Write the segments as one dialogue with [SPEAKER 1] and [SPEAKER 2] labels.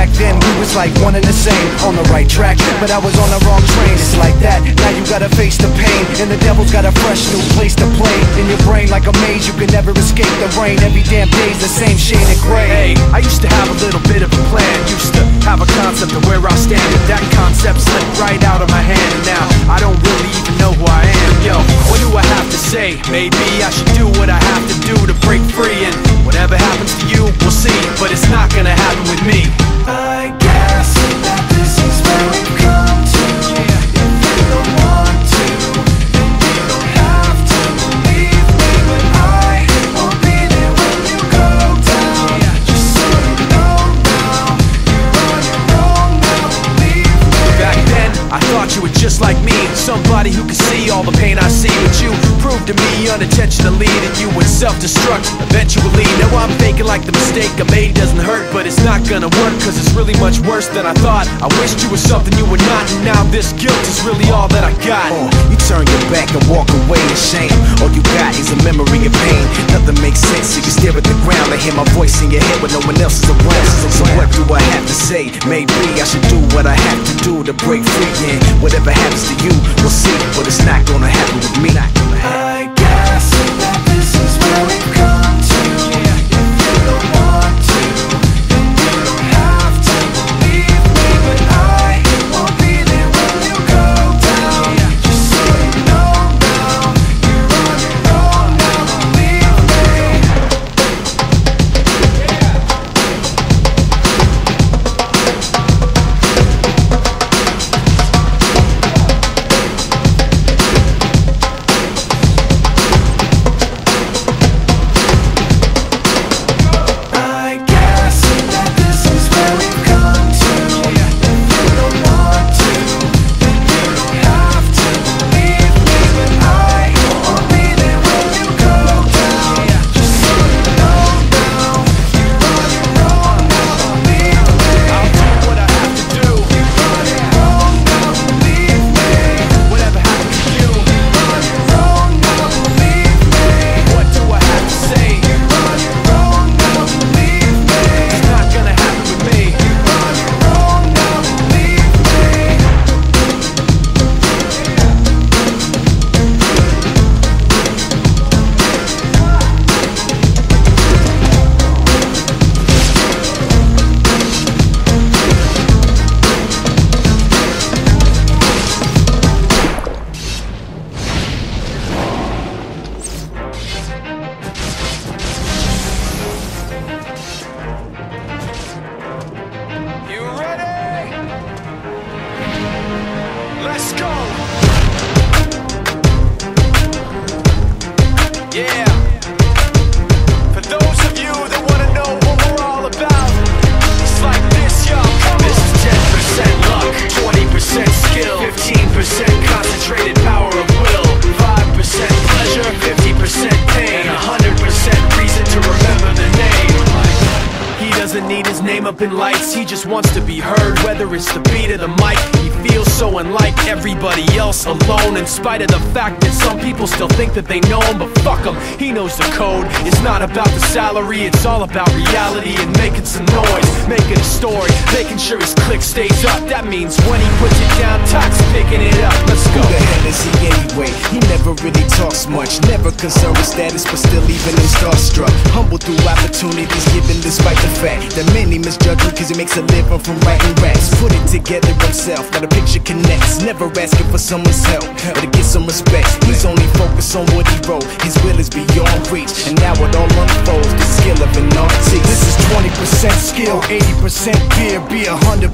[SPEAKER 1] back then we was like one and the same. On the right track, but I was on the wrong train. It's like that, now you gotta face the pain, and the devil's got a fresh new place to play. In your brain like a maze, you can never escape the rain. Every damn day's the same shade of gray.
[SPEAKER 2] Hey, I used to have a little bit of a plan, used to have a concept of where I stand, and that concept slipped right out of my hand. And now I don't really even know who I am. Yo, what do I have to say? Maybe I should do what I have to do to break free, and whatever happens to you, we'll see, but it's not gonna happen with me.
[SPEAKER 3] I guess that this is where we've come to. If you don't want to, then you don't have to believe me, but I won't be there when you go down. Just so you know now, you're on your own now, believe me.
[SPEAKER 2] Back then, I thought you were just like me, somebody who could see all the pain I see. But you proved to me unintentionally that you would self-destruct eventually. Now I'm thinking like the mistake I made doesn't hurt, but it's not gonna work, cause it's really much worse than I thought. I wished you were something you were not, and now this guilt is really all that I got.
[SPEAKER 1] You turn your back and walk away in shame. All you got is a memory of pain. Nothing makes sense, so you stare at the ground and hear my voice in your head when no one else is around. So what do I have to say? Maybe I should do what I have to do to break free, and whatever happens to you, we'll see, but it's not gonna happen with me.
[SPEAKER 3] I guess that this is where we've come to. If you don't want to, then you don't have to believe me, but I won't be there when you go down. Just so you know now, you're on your own now, believe me.
[SPEAKER 2] Let's go! Yeah. For those of you that want to know what we're all about, it's like this, y'all. This is 10% luck, 20% skill, 15% concentrated power of will, 5% pleasure, 50% pain, and 100% reason to remember the name. He doesn't need his name up in lights, he just wants to be heard, whether it's the beat of the mic. He feels so unlike everybody else, alone, in spite of the fact that some people still think that they know him. But fuck him, he knows the code. It's not about the salary, it's all about reality and making some noise, making a story, making sure his click stays up. That means when he puts it down, Tox picking it up. Let's go.
[SPEAKER 1] Who the hell is he anyway? He never really talks much, never concerned with status, but still even him starstruck. Humble through opportunities given despite the fact that many misjudge him cause he makes a living from writing raps. Put it together himself, got a picture connects, never asking for someone's help or to get some respect. He's only focused on what he wrote, his will is beyond reach, and now it all unfolds, the skill of an artist. This is 20% skill, 80% fear, be 100%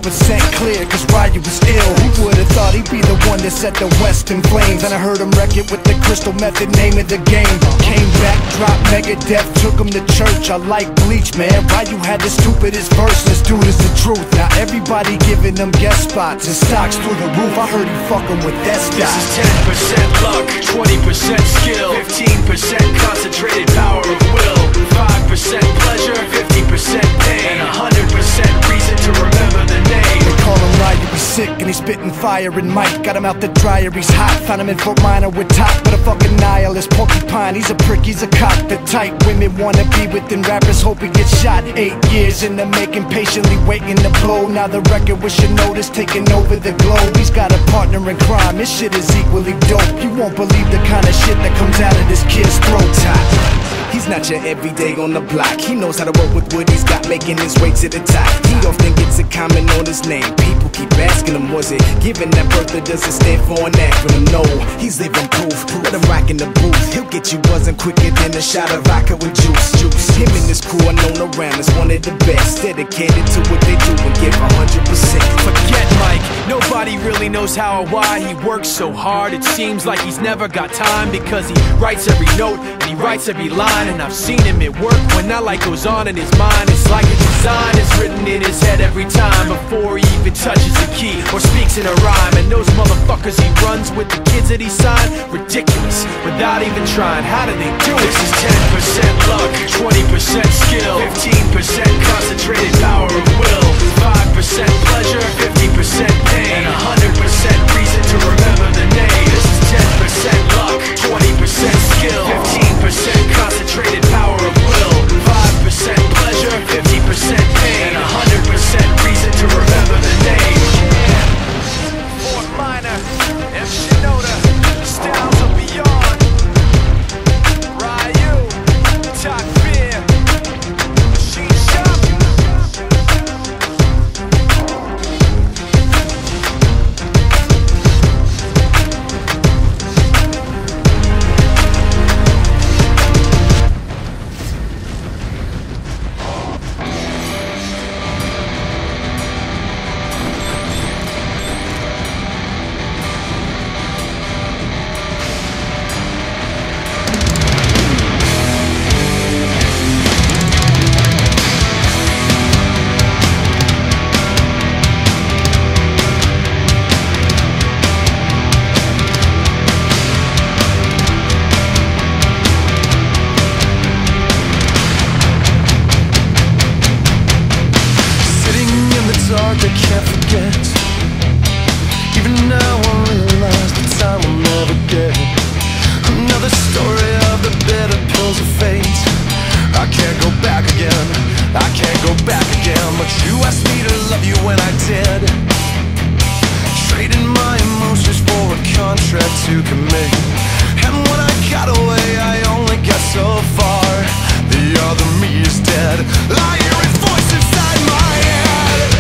[SPEAKER 1] clear, cause Ryu was ill. Who would've thought he'd be the one that set the West in flames? And I heard him wreck it with the crystal method, name of the game. Came back, dropped Megadeth, took him to church. I like Bleach, man, Ryu had the stupidest verse, let's do this the truth. Now everybody giving them guest spots and stocks through the roof. I heard he fucking with that stock.
[SPEAKER 2] This is 10% luck, 20% skill, 15% concentrated power of will, 5% pleasure, 50% pain, and 100% reason to remember the name.
[SPEAKER 1] They call him Ryu, he's sick and he's he's spitting fire and might. Got him out the dryer, he's hot. Found him in Fort Minor with top, but a fucking nihilist porcupine. He's a prick, he's a cock. The type women wanna be within rappers, hope he gets shot. 8 years in the making, patiently waiting to blow. Now the record with your notice taking over the globe. He's got a partner in crime, this shit is equally dope. You won't believe the kind of shit that comes out of this kid's throat. He's not your everyday on the block. He knows how to work with what he's got, making his way to the top. He often gets a comment on his name. People keep asking him, was it given that birth or does it stand for an acronym? No, he's living proof. Let him rock in the booth. He'll get you buzzing quicker than a shot of vodka with juice. Him and his crew are known around as one of the best, dedicated to what they do and give 100%.
[SPEAKER 2] Forget Mike, nobody really knows how or why he works so hard. It seems like he's never got time, because he writes every note and he writes every line. And I've seen him at work when that light goes on in his mind. It's like a design is written in his head every time, before he even touches a key or speaks in a rhyme. And those motherfuckers he runs with, the kids that he signed, ridiculous, without even trying. How do they do it? This is 10% luck, 20% skill, 15% concentrated power of will, 5% pleasure, 50% pain, and 100% reason to remember the name. This is 10% luck, 20% skill, 15% concentrated power of will, 5% pleasure, 50% pain, and 100% reason to remember the name. Fort Minor, M. Shinoda, styles are beyond. Ryu, Top Beer, Machine Shop.
[SPEAKER 3] I can't forget. Even now I realize the time will never get. Another story of the bitter pills of fate. I can't go back again, I can't go back again. But you asked me to love you when I did, trading my emotions for a contract to commit. And when I got away I only got so far. The other me is dead. I hear his voice inside my head.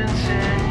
[SPEAKER 3] dancing.